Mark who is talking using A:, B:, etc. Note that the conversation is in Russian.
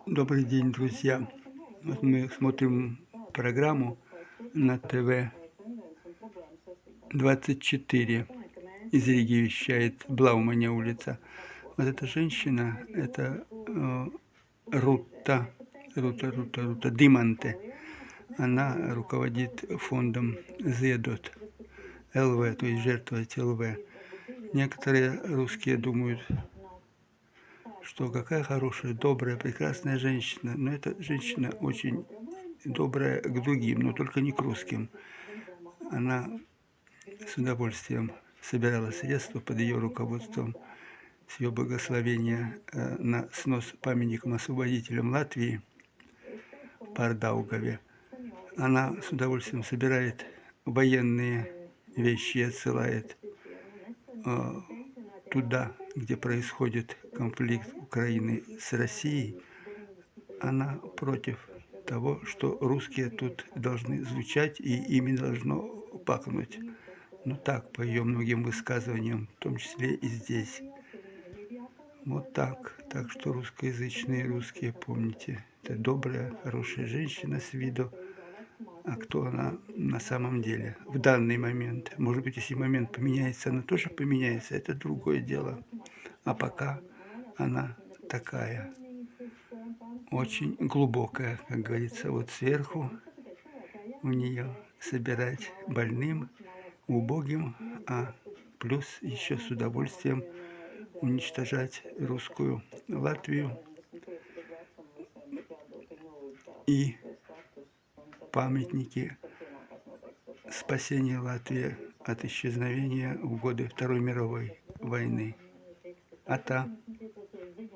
A: Добрый день, друзья. Вот мы смотрим программу на ТВ-24. Из Риги вещает Блауманя улица. Вот эта женщина, это Рута Диманте. Она руководит фондом Зедот ЛВ, то есть жертвовать ЛВ. Некоторые русские думают, что какая хорошая, добрая, прекрасная женщина. Но эта женщина очень добрая к другим, но только не к русским. Она с удовольствием собирала средства под ее руководством, с ее благословения, на снос памятникам освободителям Латвии в Пардаугаве. Она с удовольствием собирает военные вещи и отсылает туда, где происходит конфликт Украины с Россией. Она против того, что русские тут должны звучать и ими должно пахнуть. Ну так, по ее многим высказываниям, в том числе и здесь. Вот так. Так что русскоязычные русские, помните, это добрая, хорошая женщина с виду. А кто она на самом деле в данный момент? Может быть, если момент поменяется, она тоже поменяется, это другое дело. А пока она такая, очень глубокая, как говорится, вот сверху у нее собирать больным, убогим, а плюс еще с удовольствием уничтожать русскую Латвию и памятники спасения Латвии от исчезновения в годы Второй мировой войны. А та